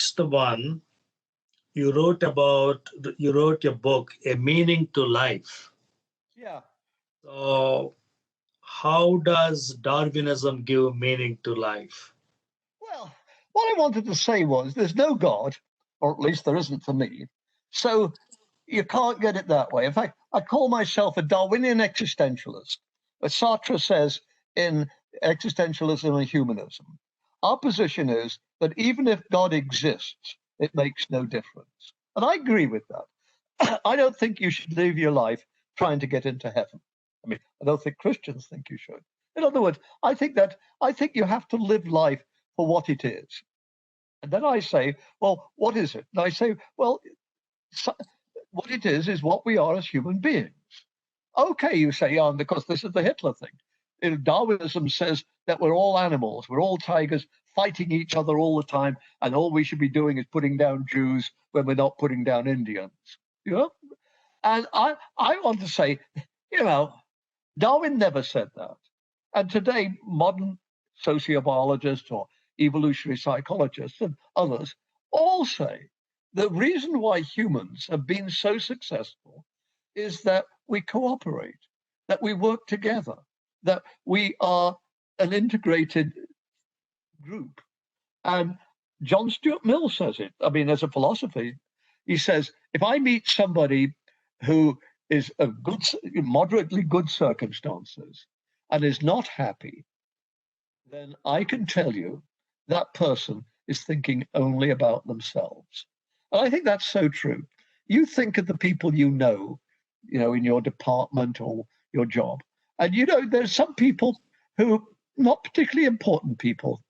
next one, you wrote a book, A Meaning to Life. Yeah. So how does Darwinism give meaning to life? Well, what I wanted to say was there's no God, or at least there isn't for me. So you can't get it that way. In fact, I call myself a Darwinian existentialist. As Sartre says in Existentialism and Humanism, our position is that even if God exists, it makes no difference. And I agree with that. I don't think you should live your life trying to get into heaven. I mean, I don't think Christians think you should. In other words, I think you have to live life for what it is. And then I say, well, what is it? And I say, well, what it is what we are as human beings. Okay, you say, yeah, because this is the Hitler thing. Darwinism says that we're all animals, we're all tigers fighting each other all the time, and all we should be doing is putting down Jews when we're not putting down Indians. You know? And I want to say, Darwin never said that. And today, modern sociobiologists or evolutionary psychologists and others all say the reason why humans have been so successful is that we cooperate, that we work together, that we are an integrated group. And John Stuart Mill says it. I mean, as a philosophy, he says, if I meet somebody who is of moderately good circumstances and is not happy, then I can tell you that person is thinking only about themselves. And I think that's so true. You think of the people you know, in your department or your job. And, there's some people who are not particularly important people,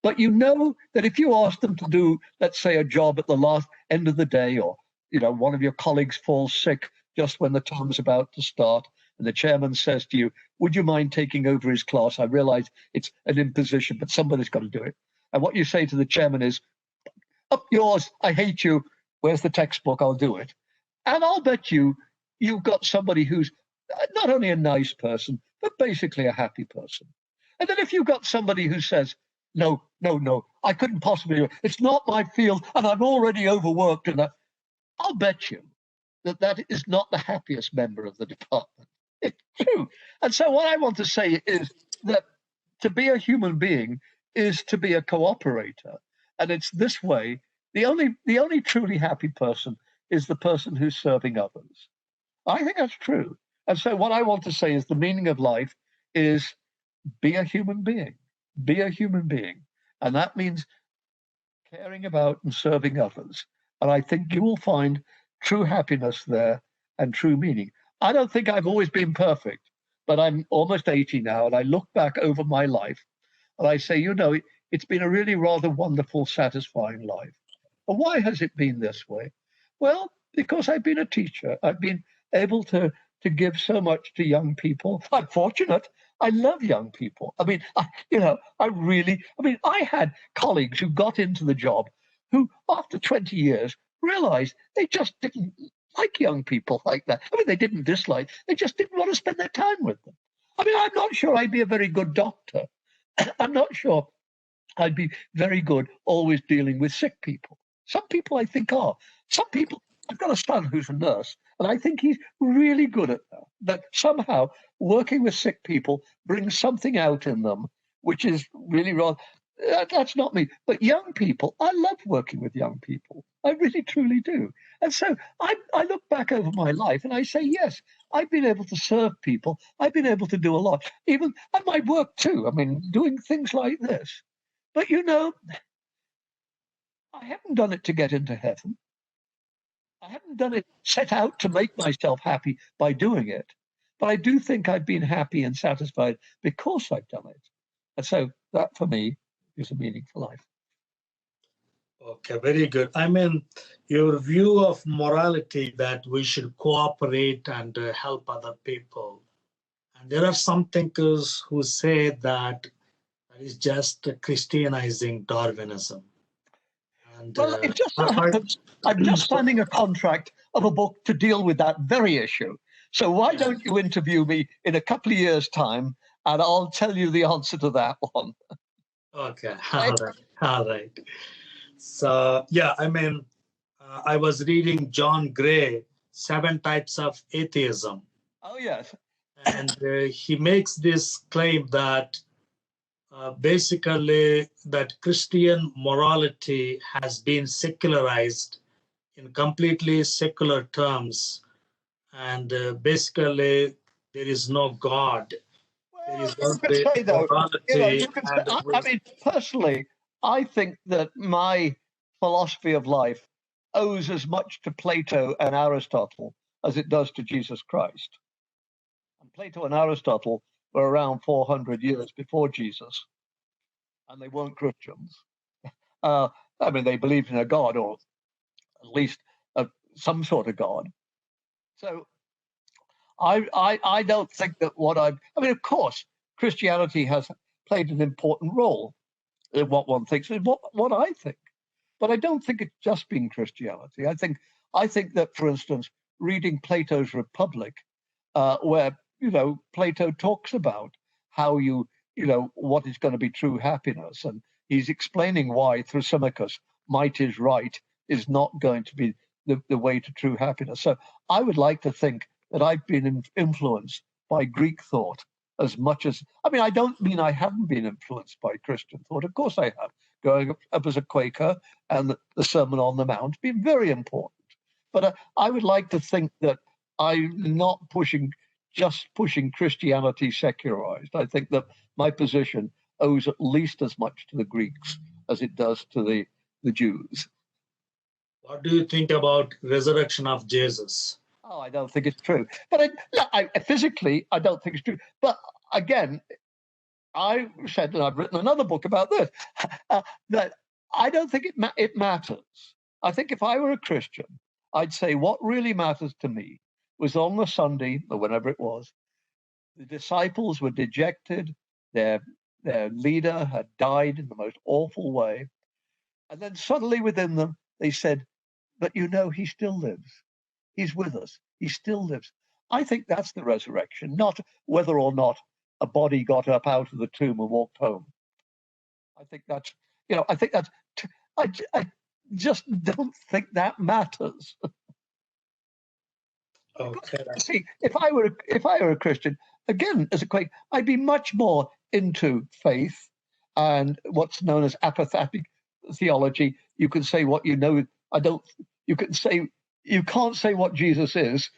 but you know that if you ask them to do, let's say, a job at the last end of the day, or, one of your colleagues falls sick just when the term's about to start, and the chairman says to you, would you mind taking over his class? I realize it's an imposition, but somebody's got to do it. And what you say to the chairman is, up yours, I hate you. Where's the textbook? I'll do it. And I'll bet you've got somebody who's not only a nice person, but basically a happy person. And then if you've got somebody who says, no, I couldn't possibly do it. It's not my field, and I'm already overworked. And I'll bet you that is not the happiest member of the department. It's true. And so what I want to say is that to be a human being is to be a cooperator. And it's this way. The only truly happy person is the person who's serving others. I think that's true. And so what I want to say is the meaning of life is be a human being. Be a human being. And that means caring about and serving others. And I think you will find true happiness there and true meaning. I don't think I've always been perfect, but I'm almost 80 now, and I look back over my life and I say, it's been a really rather wonderful, satisfying life. And why has it been this way? Well, because I've been a teacher. I've been able to give so much to young people. I'm fortunate. I love young people. I mean, I had colleagues who got into the job who, after 20 years, realized they just didn't like young people like that. I mean, they didn't dislike, they just didn't want to spend their time with them. I mean, I'm not sure I'd be a very good doctor. I'm not sure I'd be very good always dealing with sick people. Some people I think are. Some people, I've got a son who's a nurse, and I think he's really good at that. That somehow working with sick people brings something out in them, which is really wrong. That's not me. But young people, I love working with young people. I really, truly do. And so I look back over my life and I say, yes, I've been able to serve people. I've been able to do a lot, even at my work too. I mean, doing things like this. But I haven't done it to get into heaven. I haven't done it set out to make myself happy by doing it. But I do think I've been happy and satisfied because I've done it. And so that for me is a meaningful life. Okay, very good. I mean, your view of morality that we should cooperate and help other people. And there are some thinkers who say that is just Christianizing Darwinism. And, well, it just so happens I'm just signing a contract of a book to deal with that very issue. So why don't you interview me in a couple of years' time, and I'll tell you the answer to that one. Okay, all right. So, yeah, I was reading John Gray, Seven Types of Atheism. Oh, yes. And he makes this claim that basically that Christian morality has been secularized in completely secular terms. And basically, there is no God. There Well, is you could no say, though, morality. you could say, I mean, personally, I think that my philosophy of life owes as much to Plato and Aristotle as it does to Jesus Christ. And Plato and Aristotle were around 400 years before Jesus, and they weren't Christians. I mean, they believed in a God, or at least some sort of God. So I don't think that I mean, of course, Christianity has played an important role in what one thinks and what I think. But I don't think it's just been Christianity. I think that, for instance, reading Plato's Republic, where Plato talks about how what is going to be true happiness, and he's explaining why Thrasymachus, might is right, is not going to be the way to true happiness. So I would like to think that I've been influenced by Greek thought as much as, I mean, I don't mean I haven't been influenced by Christian thought. Of course I have. Growing up as a Quaker, and the Sermon on the Mount been very important. But I would like to think that I'm not just pushing Christianity secularized. I think that my position owes at least as much to the Greeks as it does to the Jews. What do you think about resurrection of Jesus? Oh, I don't think it's true. But physically, I don't think it's true. But again, I said, and I've written another book about this, that I don't think it matters. I think if I were a Christian, I'd say what really matters to me was on the Sunday, or whenever it was, the disciples were dejected, their leader had died in the most awful way, and then suddenly within them, they said, but he still lives. He's with us. He still lives. I think that's the resurrection, not whether or not a body got up out of the tomb and walked home. I think that's, I just don't think that matters. Okay. See, if I were a Christian, again, as a Quaker, I'd be much more into faith and what's known as apophatic theology. You can say what you know. You can't say what Jesus is.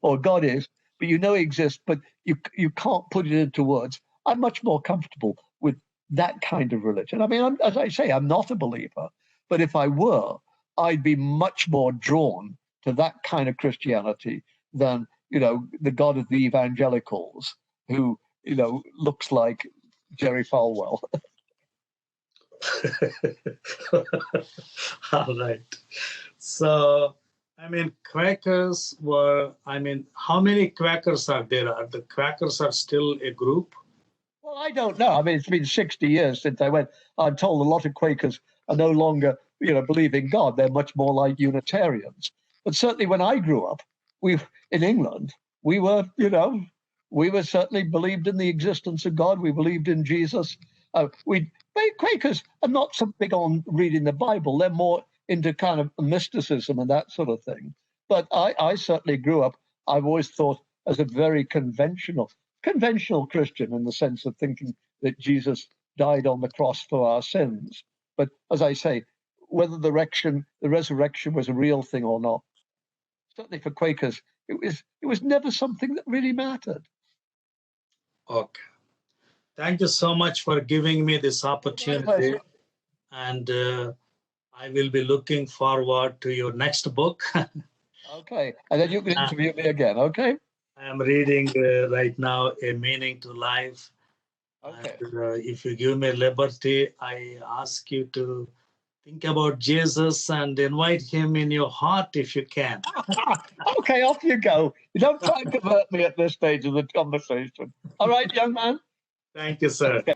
Or God is, but he exists, but you can't put it into words. I'm much more comfortable with that kind of religion. I mean, as I say, I'm not a believer, but if I were, I'd be much more drawn to that kind of Christianity than, the God of the evangelicals who, looks like Jerry Falwell. All right. So, Quakers how many Quakers are there? Are the Quakers are still a group? Well, I don't know. I mean, it's been 60 years since I went. I'm told a lot of Quakers are no longer, believe in God. They're much more like Unitarians. But certainly when I grew up, in England, we certainly believed in the existence of God. We believed in Jesus. Quakers are not so big on reading the Bible. They're more into kind of mysticism and that sort of thing. But I certainly grew up, I've always thought, as a very conventional Christian, in the sense of thinking that Jesus died on the cross for our sins. But as I say, whether the resurrection was a real thing or not, certainly for Quakers, it was never something that really mattered. Okay. Thank you so much for giving me this opportunity. And I will be looking forward to your next book. Okay. And then you can interview me again, okay? I am reading right now A Meaning to Life. Okay. And, if you give me liberty, I ask you to think about Jesus and invite him in your heart if you can. Okay, off you go. You don't try and convert me at this stage of the conversation. All right, young man? Thank you, sir. Okay.